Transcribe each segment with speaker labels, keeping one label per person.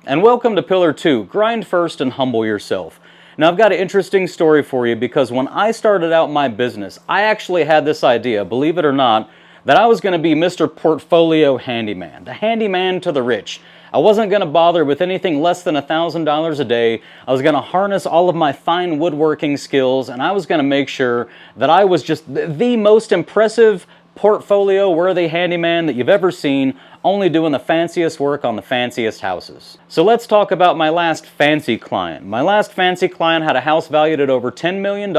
Speaker 1: and welcome to Pillar 2, Grind First and Humble Yourself. Now I've got an interesting story for you because when I started out my business, I actually had this idea, believe it or not, that I was going to be Mr. Portfolio Handyman, the handyman to the rich. I wasn't going to bother with anything less than $1,000 a day. I was going to harness all of my fine woodworking skills, and I was going to make sure that I was just the most impressive portfolio-worthy handyman that you've ever seen, only doing the fanciest work on the fanciest houses. So let's talk about my last fancy client. My last fancy client had a house valued at over $10 million.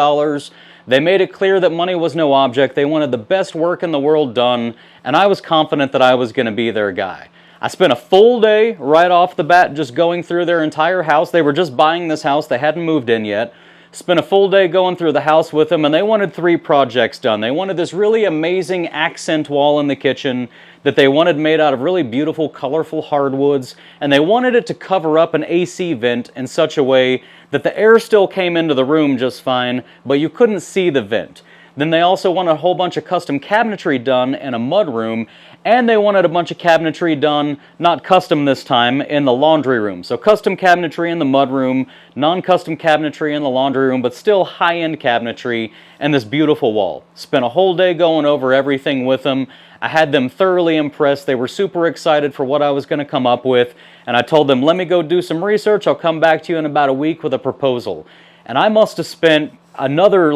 Speaker 1: They made it clear that money was no object. They wanted the best work in the world done, and I was confident that I was going to be their guy. I spent a full day right off the bat just going through their entire house. They were just buying this house. They hadn't moved in yet. Spent a full day going through the house with them, and they wanted 3 projects done. They wanted this really amazing accent wall in the kitchen that they wanted made out of really beautiful, colorful hardwoods, and they wanted it to cover up an AC vent in such a way that the air still came into the room just fine, but you couldn't see the vent. Then they also wanted a whole bunch of custom cabinetry done in a mud room, and they wanted a bunch of cabinetry done, not custom this time, in the laundry room. So custom cabinetry in the mud room, non-custom cabinetry in the laundry room, but still high-end cabinetry, and this beautiful wall. Spent a whole day going over everything with them. I had them thoroughly impressed. They were super excited for what I was going to come up with, and I told them, let me go do some research. I'll come back to you in about a week with a proposal. And I must have spent another,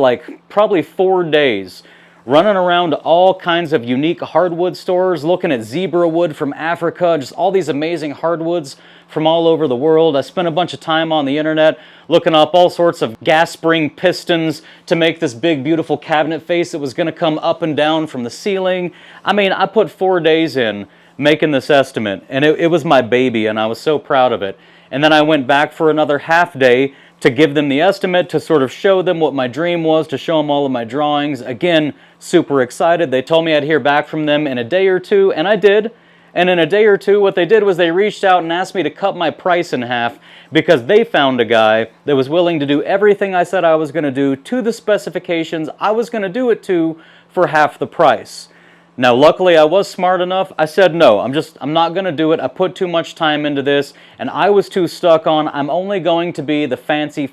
Speaker 1: probably 4 days running around all kinds of unique hardwood stores, looking at zebra wood from Africa, just all these amazing hardwoods from all over the world. I spent a bunch of time on the internet looking up all sorts of gas spring pistons to make this big, beautiful cabinet face that was going to come up and down from the ceiling. I mean, I put 4 days in making this estimate, and it was my baby, and I was so proud of it. And then I went back for another half day to give them the estimate, to sort of show them what my dream was, to show them all of my drawings. Again, super excited. They told me I'd hear back from them in a day or two, and I did. And in a day or two, what they did was they reached out and asked me to cut my price in half because they found a guy that was willing to do everything I said I was going to do to the specifications I was going to do it to for half the price. Now, luckily, I was smart enough. I said, no, I'm not going to do it. I put too much time into this, and I was too stuck on, I'm only going to be the fancy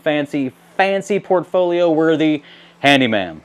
Speaker 1: portfolio-worthy handyman.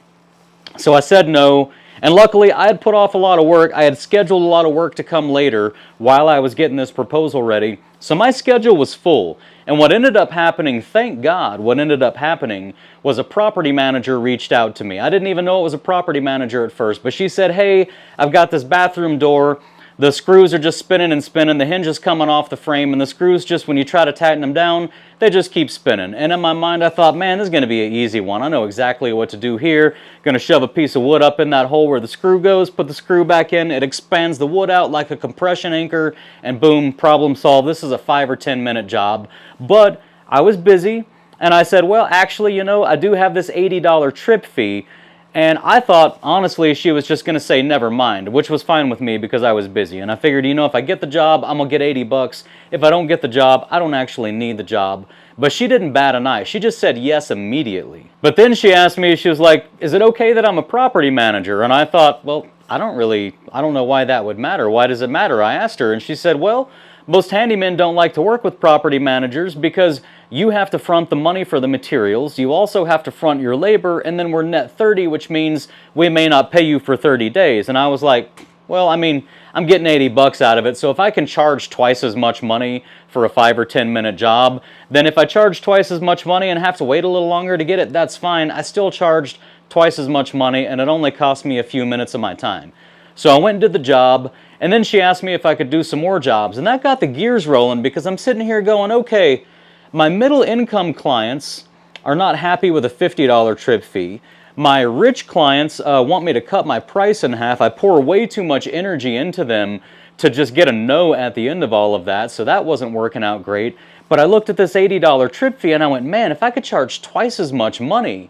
Speaker 1: So I said no, and luckily, I had put off a lot of work. I had scheduled a lot of work to come later while I was getting this proposal ready. So my schedule was full. And what ended up happening, thank God, what ended up happening was a property manager reached out to me. I didn't even know it was a property manager at first, but she said, hey, I've got this bathroom door. The screws are just spinning and spinning. The hinge is coming off the frame, and the screws just, when you try to tighten them down, they just keep spinning. And in my mind, I thought, man, this is going to be an easy one. I know exactly what to do here. Going to shove a piece of wood up in that hole where the screw goes, put the screw back in, it expands the wood out like a compression anchor, and boom, problem solved. This is a 5 or 10 minute job. But I was busy, and I said, well, actually, I do have this $80 trip fee. And I thought, honestly, she was just going to say never mind, which was fine with me because I was busy. And I figured, if I get the job, I'm going to get 80 bucks. If I don't get the job, I don't actually need the job. But she didn't bat an eye. She just said yes immediately. But then she asked me, she was like, is it okay that I'm a property manager? And I thought, well, I don't know why that would matter. Why does it matter? I asked her, and she said, well, most handymen don't like to work with property managers because you have to front the money for the materials. You also have to front your labor, and then we're net 30, which means we may not pay you for 30 days. And I was like, well, I'm getting 80 bucks out of it, so if I can charge twice as much money for a 5 or 10 minute job, then if I charge twice as much money and have to wait a little longer to get it, that's fine. I still charged twice as much money, and it only cost me a few minutes of my time. So I went and did the job, and then she asked me if I could do some more jobs, and that got the gears rolling because I'm sitting here going, okay, my middle income clients are not happy with a $50 trip fee. My rich clients want me to cut my price in half. I pour way too much energy into them to just get a no at the end of all of that, so that wasn't working out great. But I looked at this $80 trip fee and I went, man, if I could charge twice as much money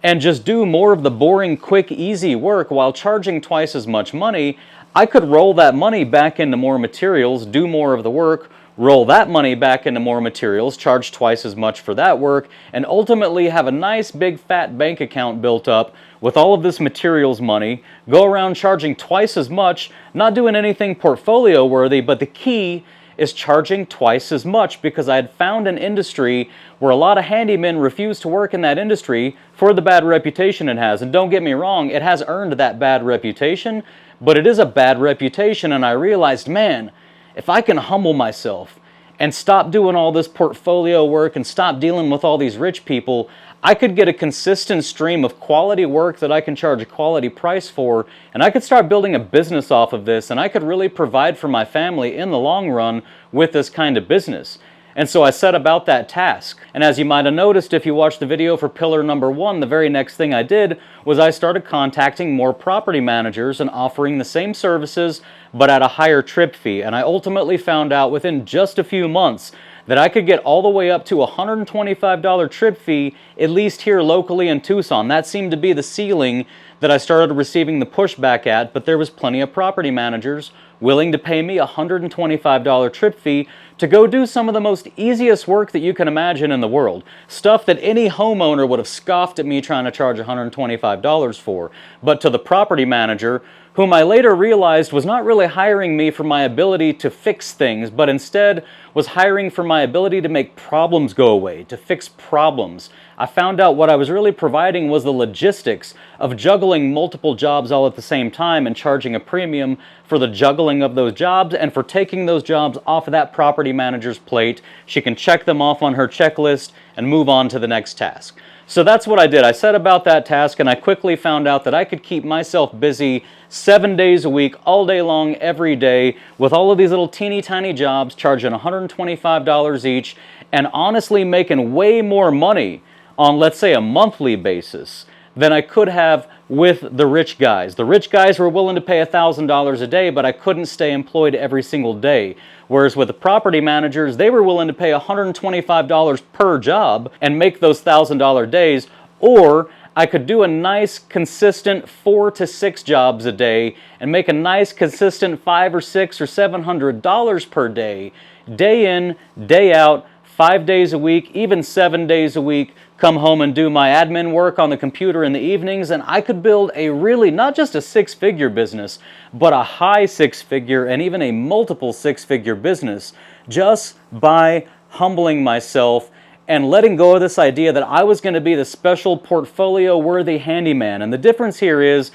Speaker 1: and just do more of the boring, quick, easy work while charging twice as much money, I could roll that money back into more materials, do more of the work, roll that money back into more materials, charge twice as much for that work, and ultimately have a nice big fat bank account built up with all of this materials money, go around charging twice as much, not doing anything portfolio worthy, but the key is charging twice as much, because I had found an industry where a lot of handymen refuse to work in that industry for the bad reputation it has. And don't get me wrong, it has earned that bad reputation, but it is a bad reputation. And I realized, man, if I can humble myself and stop doing all this portfolio work and stop dealing with all these rich people, I could get a consistent stream of quality work that I can charge a quality price for, and I could start building a business off of this, and I could really provide for my family in the long run with this kind of business. And so I set about that task. And as you might have noticed if you watched the video for pillar number 1, the very next thing I did was I started contacting more property managers and offering the same services but at a higher trip fee. And I ultimately found out within just a few months that I could get all the way up to a $125 trip fee, at least here locally in Tucson. That seemed to be the ceiling that I started receiving the pushback at, but there was plenty of property managers willing to pay me a $125 trip fee to go do some of the most easiest work that you can imagine in the world. Stuff that any homeowner would have scoffed at me trying to charge $125 for. But to the property manager, whom I later realized was not really hiring me for my ability to fix things, but instead was hiring for my ability to make problems go away, to fix problems. I found out what I was really providing was the logistics of juggling multiple jobs all at the same time and charging a premium for the juggling of those jobs and for taking those jobs off of that property manager's plate. She can check them off on her checklist and move on to the next task. So that's what I did. I set about that task, and I quickly found out that I could keep myself busy 7 days a week, all day long, every day, with all of these little teeny tiny jobs, charging $125 each, and honestly making way more money on, let's say, a monthly basis than I could have with the rich guys. The rich guys were willing to pay $1,000 a day, but I couldn't stay employed every single day. Whereas with the property managers, they were willing to pay $125 per job and make those $1,000 days, or I could do a nice consistent 4 to 6 jobs a day and make a nice consistent $500 or $600 or $700 per day, day in, day out, 5 days a week, even 7 days a week, come home and do my admin work on the computer in the evenings, and I could build a really, not just a 6-figure business, but a high 6-figure and even a multiple 6-figure business just by humbling myself and letting go of this idea that I was going to be the special portfolio-worthy handyman. And the difference here is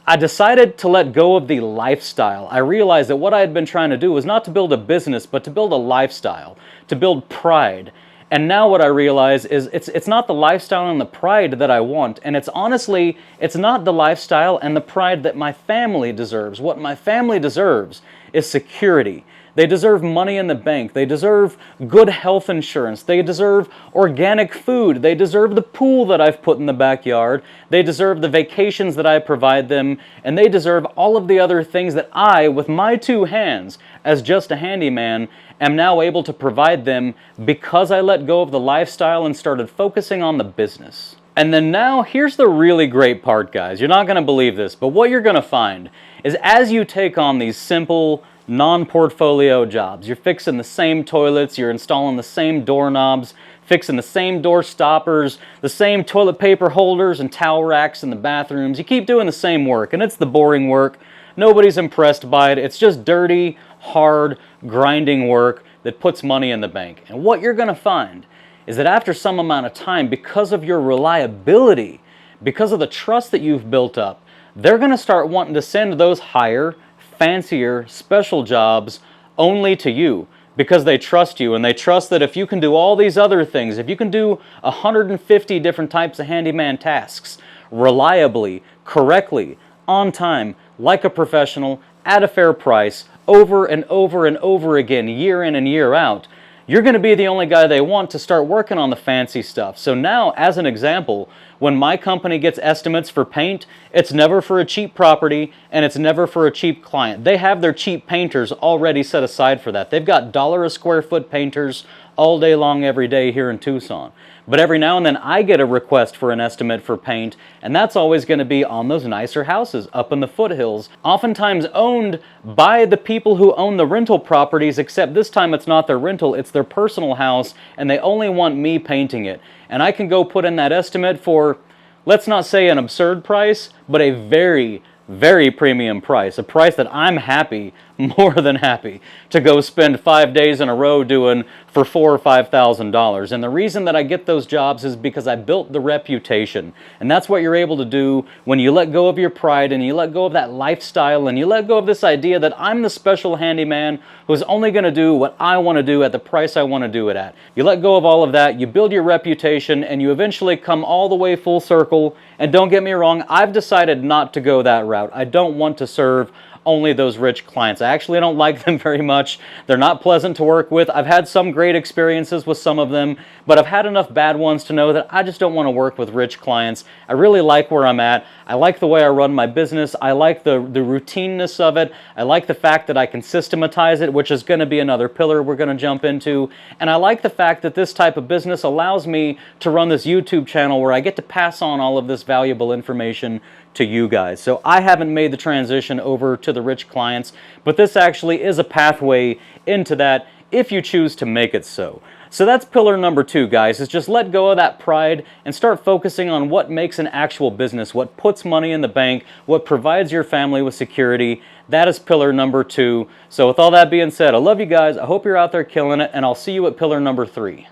Speaker 1: I decided to let go of the lifestyle. I realized that what I had been trying to do was not to build a business, but to build a lifestyle, to build pride. And now what I realize is it's not the lifestyle and the pride that I want. And it's honestly, it's not the lifestyle and the pride that my family deserves. What my family deserves is security. They deserve money in the bank. They deserve good health insurance. They deserve organic food. They deserve the pool that I've put in the backyard. They deserve the vacations that I provide them. And they deserve all of the other things that I, with my 2 hands, as just a handyman, am now able to provide them because I let go of the lifestyle and started focusing on the business. And then now, here's the really great part, guys. You're not going to believe this, but what you're going to find is as you take on these simple, non-portfolio jobs, you're fixing the same toilets, you're installing the same doorknobs, fixing the same door stoppers, the same toilet paper holders and towel racks in the bathrooms. You keep doing the same work, and it's the boring work. Nobody's impressed by it. It's just dirty, hard, grinding work that puts money in the bank. And what you're going to find is that after some amount of time, because of your reliability, because of the trust that you've built up, they're going to start wanting to send those higher, fancier, special jobs only to you because they trust you, and they trust that if you can do all these other things, if you can do 150 different types of handyman tasks reliably, correctly, on time, like a professional, at a fair price, over and over and over again, year in and year out, you're going to be the only guy they want to start working on the fancy stuff. So now, as an example, when my company gets estimates for paint, it's never for a cheap property and it's never for a cheap client. They have their cheap painters already set aside for that. They've got dollar a square foot painters all day long, every day here in Tucson. But every now and then I get a request for an estimate for paint, and that's always going to be on those nicer houses up in the foothills, oftentimes owned by the people who own the rental properties, except this time it's not their rental, it's their personal house, and they only want me painting it. And I can go put in that estimate for, let's not say an absurd price, but a very, very premium price, a price that I'm happy more than happy to go spend 5 days in a row doing for $4,000 or $5,000. And the reason that I get those jobs is because I built the reputation. And that's what you're able to do when you let go of your pride and you let go of that lifestyle and you let go of this idea that I'm the special handyman who's only going to do what I want to do at the price I want to do it at. You let go of all of that, you build your reputation, and you eventually come all the way full circle. And don't get me wrong, I've decided not to go that route. I don't want to serve only those rich clients. I actually don't like them very much. They're not pleasant to work with. I've had some great experiences with some of them, but I've had enough bad ones to know that I just don't want to work with rich clients. I really like where I'm at. I like the way I run my business. I like the routineness of it. I like the fact that I can systematize it, which is going to be another pillar we're going to jump into. And I like the fact that this type of business allows me to run this YouTube channel where I get to pass on all of this valuable information to you guys. So I haven't made the transition over to the rich clients, but this actually is a pathway into that if you choose to make it so. So that's pillar number 2, guys, is just let go of that pride and start focusing on what makes an actual business, what puts money in the bank, what provides your family with security. That is pillar number 2. So with all that being said, I love you guys. I hope you're out there killing it, and I'll see you at pillar number 3.